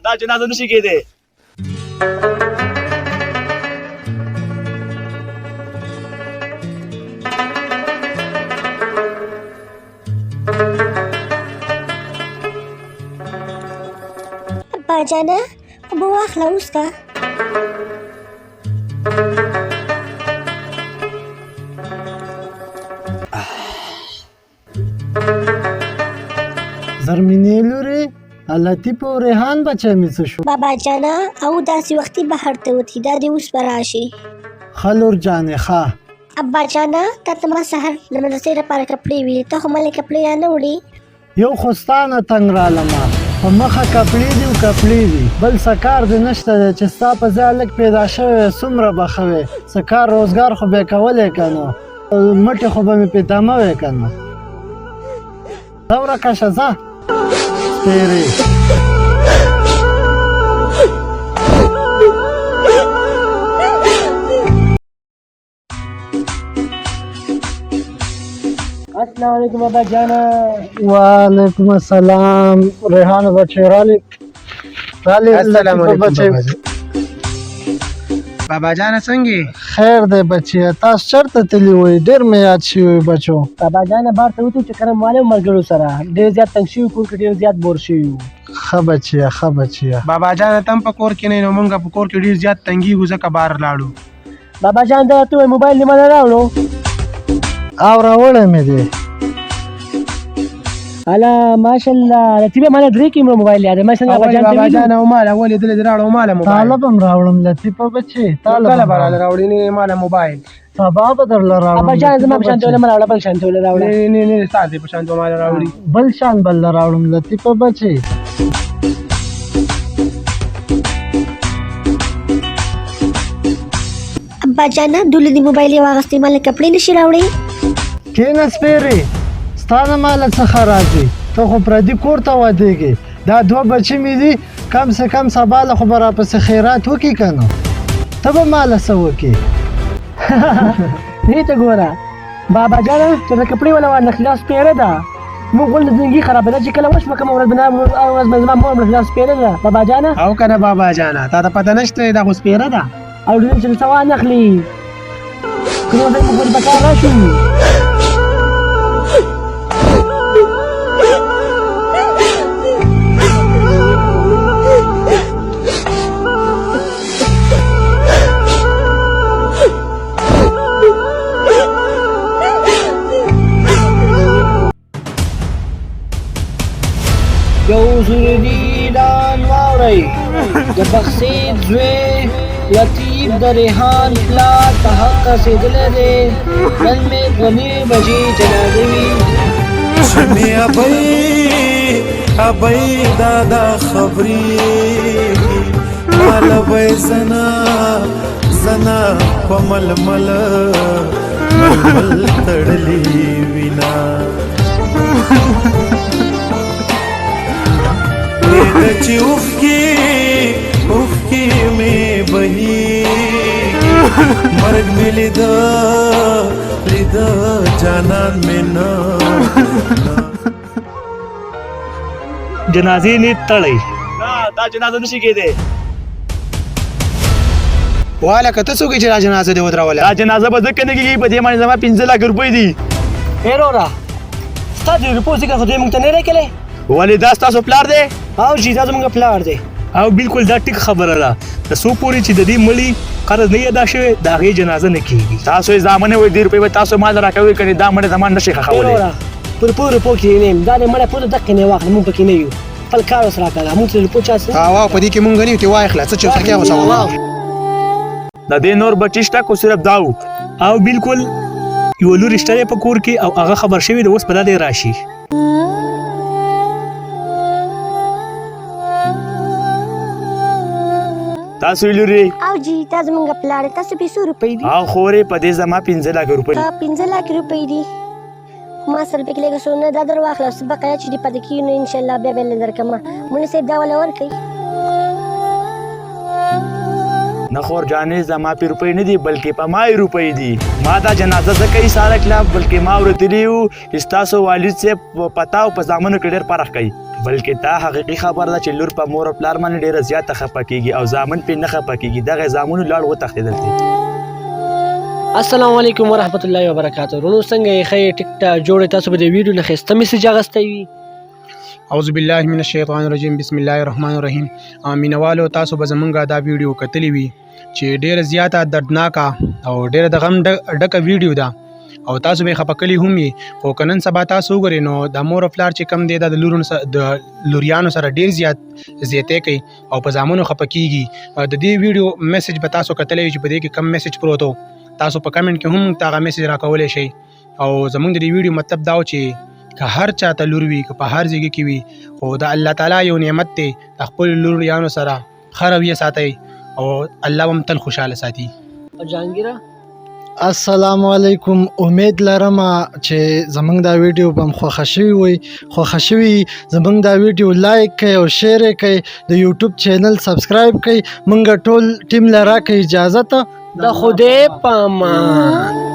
دا جنازه نشي کېدی. ابا جانه اوبه واخله وسکه. زرمینې لورې لطیف او ریحان بچی مې څه شو؟ بابا جانه او داسې وختي بهر ته وتي دا دې اوس به راشي. ښه لور جانې ښه. ابا جانه تا ته ما سهار د مدرسې لپاره کپړې ویلې ته خو مالې کپړې را نه وړې. یو خو ستا نه تنګ رالمه په مخه کپړې دي او کپړې دي بل څه کار دې نشته دی چې ستا په ځای هلک پیدا شوی څومره به ښه وې څه کار روزګار خو به یې کولی که نو مټې خو به مې پې تمه وې که نو. ځه ورکه شه ځه سپېرې. السلام علیکم بابا جانا. وعلیکم السلام. ریحان بچی رالی السلام علیکم بچی. بابا جانا څنګه؟ خیر دی بچی تاسو چېرته تللي وئ ډېر مې یاد شوي بچو. بابا جانا بار ته وتو چې کله مالې ملګرو سره ډېر زیات تنګ شوي کور کې ډېر زیات بور شوي وو. ښه بچیه ښه بچیه. بابا جانا تم په کور کې نه نو مونږ په کور کې ډېر زیات تنګېږو ځکه بار لاړو. بابا جان دا ته موبایل نه ماله راوړو او راوړی مې دی. الا ماشاءالله لطیفه ماله درې کې موبایل یاد ما څنګه بابا جان او ماله ولې دلې راوړو ماله موبایل طالب هم راوړم لطیفه بچی طالب کله به راوړې نه ماله موبایل سبا به درله راوړم. بابا جان زما په شان ته ولې راوړه بل شان ته ولې راوړه نه ستاسې په شان ته ماله راوړي بل شان بل راوړم لطیفه بچی. ابا جانه دولې د موبایل یې واغستې مالې کپړې نشي راوړې. کېنه سپېرې ستا نه ماله څخه راځي ته خو پردي کور ته ودېږې دا دوه بچي مې دي کم سے کم سبا له خو به راپسې خیرات وکړي که نو ته به ماله څه وکړې. دې ته ګوره بابا جانه چې د کپړې ولا وانه خلاص پیره ده موږ ول د زندګي خرابه ده چې کله وشوه کومه ورځ به زما مور مړه خلاص پیره ده بابا جانه او کنه بابا جانه تا ته پته نشته دا خو سپیره ده او ډېر چې څه وانه اخلي که نو موږ ورته کار راشو. یو زوری دان واورئ د بخسید زوی لطیف د ریحان پلار په حق رسېدلی دی نن مې دوه بجې جنازه وي. شمې ابۍ دادا خبرې ماله به زنا په ململ تړلې وینا چې اوښکې مې بهېږي مرګ مې لیده جانان مې نه جنازې نه تړئ. دا جنازه نشي کېدی. واله که ته څوک یې چې دا جنازه دې ودروله؟ دا جنازه به ځکه نه کېږي په دې باندې زما 15 لک روپۍ دي. ای وروره ستا د روپو ذکر خو دوی موږ ته نه راکړلی. ولې دا ستاسو پلار دی؟ او جی دا زموږ پلار دی. او بالکل دا ټیک خبره ده د څو پورې چې د دې مړي قرض نه ادا شوی د هغې جنازه نه کېږي. تاسو یې زامنې وایي 10 روپۍ به تاسو مال راکوئ کنې دا مړی زما نشي ښخولی. پر پور روپو کې نه یم دا د مړی پور دقې نه واخله موږ پکې نه یو خپل کار ورسره راکړه موږ ته د روپو چا څه واو په دې کې موږ نه یو ته واخله څه چې ورته کې اوسه د دې نور بچي شته خو صرف دا و او بالکل یو لور شته په کور کې او هغه خبر شوی د اوس په دا دی راشي. تاسو لوري او جی تا زمونږ پلار تاسو 200 روپۍ دي او خورې په دې زما 15 لک روپۍ. 15 لک روپۍ دي ما سره پکې لږ څه نه دا در واخله اوس بقیه چې دې پاتې کېږي نو انشاءالله بیا به یې درکړم. مولوي صاحب دا وله ورکړئ. نه خور جانې زما پې روپۍ نه دي بلکې په ما یې روپۍ دي ما دا جنازه ځکه یې ساره کړه بلکې ما اورېدلي وو چې ستاسو والد صاحب په پتا او په زامنو کې ډېر فرق کوي بلکې دا حقیقي خبره ده چې لور په مور او پلار باندې ډېره زیاته خفه کېږي او زامن پې نه خفه کېږي دغه زامنو لاړ وتښتېدل دي السلام علیکم ورحمت الله وبرکاته ورونو څنګه یې ښه ټیک ټاک جوړې تاسو به د ویډیو نه ښایسته میسج اخیستی وي اعوذ بالله من الشیطان الرجیم بسم الله الرحمن الرحیم مینوالو تاسو به زمونږ دا ویډیو کتلی وي چې ډیره زیاته دردناکه او ډیره د غم ډکه ویډیو ده او تاسو به خفه کلی هم یې خو که نن سبا تاسو وګورئ نو د مور او پلار چې کم دی دا د لوریانو سره ډیر زیاتې کوي او په زامنو خفه کیږي د دې ویډیو میسج به تاسو کتلی وي چې په دې کې کم میسج پروت و تاسو په کمنټ کې هم تاغه میسج راکولی شئ او زمونږ د دې ویډیو مطلب دا و چې که هر چاته لور وي که په هر ځای کې وي خو د الله تعالی یو نعمت دی د خپلو لوریانو سره ښه رویه ساتئ او الله به هم تل خوشحاله ساتي جهانګیره السلام علیکم امید لرم چې زمونږ دا ویډیو به خوښه شوي وي خوښه شوي زمونږ دا ویډیو لایک کړئ او شیر یې کړئ د یوټیوب چینل سبسکرایب کړئ مونږ ټول ټیم له راکړئ اجازه ته د خدای په امان